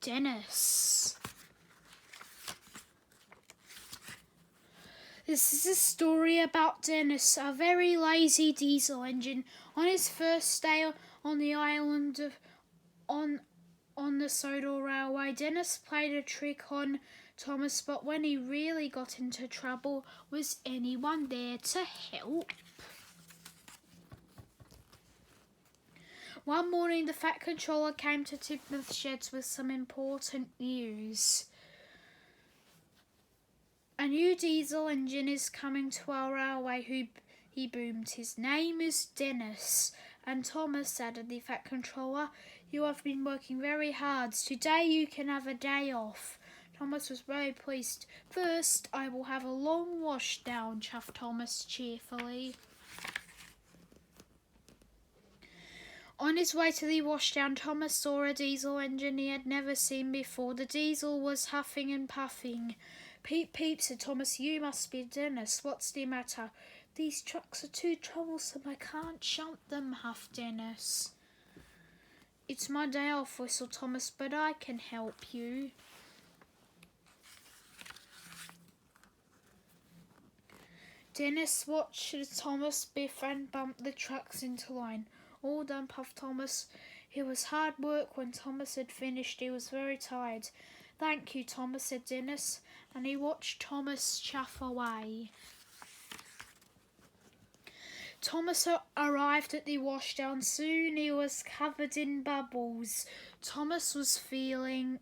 Dennis. This is a story about Dennis, a very lazy diesel engine. On his first day on the island on the Sodor Railway, Dennis played a trick on Thomas, but when he really got into trouble, was anyone there to help? One morning, the Fat Controller came to Tidmouth Sheds with some important news. A new diesel engine is coming to our railway, he boomed. His name is Dennis. And Thomas, added the Fat Controller, you have been working very hard. Today you can have a day off. Thomas was very pleased. First, I will have a long wash down, chuffed Thomas cheerfully. On his way to the washdown, Thomas saw a diesel engine he had never seen before. The diesel was huffing and puffing. Peep, peep, said Thomas, you must be Dennis. What's the matter? These trucks are too troublesome. I can't shunt them, huffed Dennis. It's my day off, whistled Thomas, but I can help you. Dennis watched Thomas biff and bump the trucks into line. All done, puffed Thomas. It was hard work. When Thomas had finished, he was very tired. Thank you, Thomas, said Dennis, and he watched Thomas chuff away. Thomas arrived at the washdown. Soon he was covered in bubbles. Thomas was feeling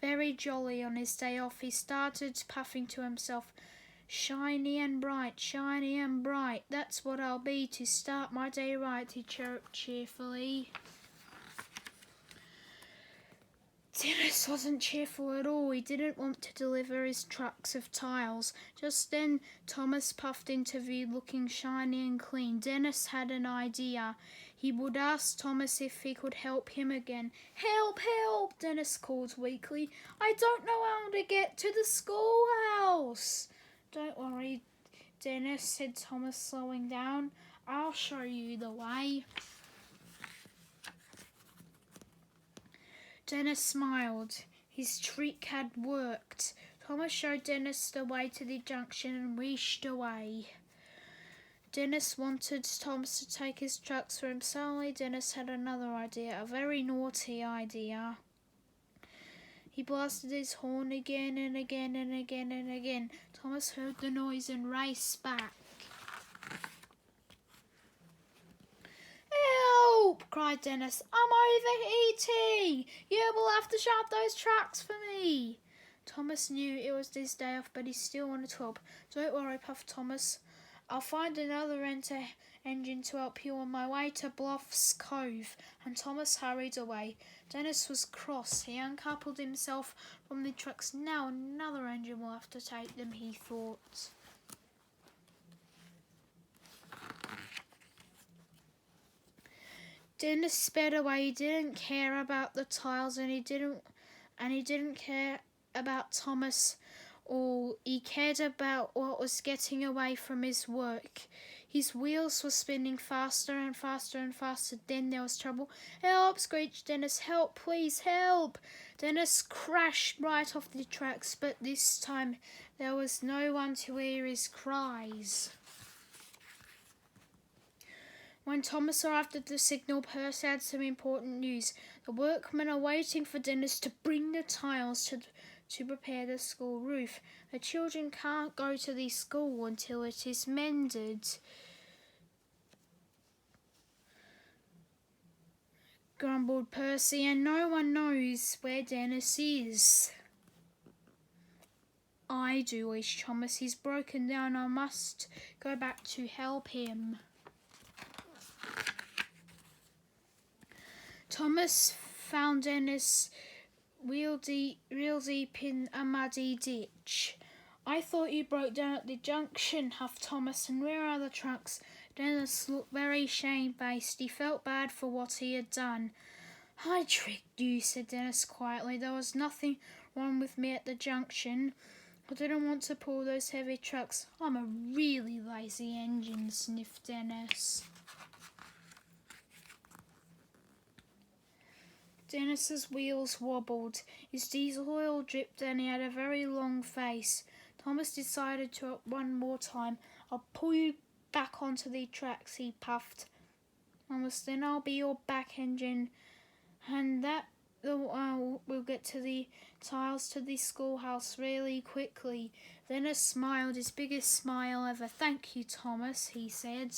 very jolly on his day off. He started puffing to himself. Shiny and bright, that's what I'll be to start my day right, he chirped cheerfully. Dennis wasn't cheerful at all. He didn't want to deliver his trucks of tiles. Just then Thomas puffed into view looking shiny and clean. Dennis had an idea. He would ask Thomas if he could help him again. Help, help, Dennis called weakly. I don't know how to get to the schoolhouse. Don't worry, Dennis, said Thomas, slowing down. I'll show you the way. Dennis smiled. His trick had worked. Thomas showed Dennis the way to the junction and wheeshed away. Dennis wanted Thomas to take his trucks for him. Suddenly, Dennis had another idea, a very naughty idea. He blasted his horn again and again and again and again. Thomas heard the noise and raced back. Help! Cried Dennis. I'm overheating! You will have to shut those trucks for me. Thomas knew it was his day off, but he still wanted to help. Don't worry, puffed Thomas. I'll find another engine to help you on my way to Bluffs Cove. And Thomas hurried away. Dennis was cross. He uncoupled himself from the trucks. Now another engine will have to take them, he thought. Dennis sped away. He didn't care about the tiles, and he didn't care about Thomas. All he cared about what was getting away from his work. His wheels were spinning faster and faster and faster. Then there was trouble. Help! Screeched Dennis. Help, please, help! Dennis crashed right off the tracks, but this time there was no one to hear his cries. When Thomas arrived at the signal, Percy had some important news. The workmen are waiting for Dennis to bring the tiles to prepare the school roof. The children can't go to the school until it is mended, grumbled Percy, and no one knows where Dennis is. I do, wished Thomas. He's broken down. I must go back to help him. Thomas found Dennis real deep in a muddy ditch. I thought you broke down at the junction, huffed Thomas, and where are the trucks? Dennis looked very shamefaced. He felt bad for what he had done. I tricked you, said Dennis quietly. There was nothing wrong with me at the junction. I didn't want to pull those heavy trucks. I'm a really lazy engine, sniffed Dennis. Dennis's wheels wobbled, his diesel oil dripped, and he had a very long face. Thomas decided to one more time. "I'll pull you back onto the tracks," he puffed. "Thomas, then I'll be your back engine, and we'll get to the tiles to the schoolhouse really quickly." Dennis smiled his biggest smile ever. "Thank you, Thomas," he said.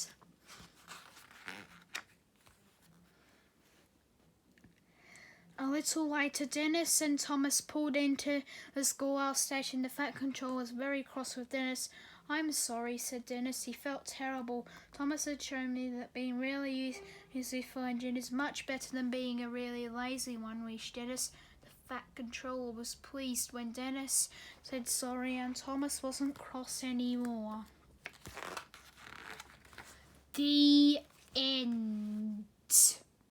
A little later, Dennis and Thomas pulled into the schoolhouse station. The Fat Controller was very cross with Dennis. "I'm sorry," said Dennis. He felt terrible. "Thomas had shown me that being really useful engine is much better than being a really lazy one," wished Dennis. The Fat Controller was pleased when Dennis said sorry, and Thomas wasn't cross anymore. The end.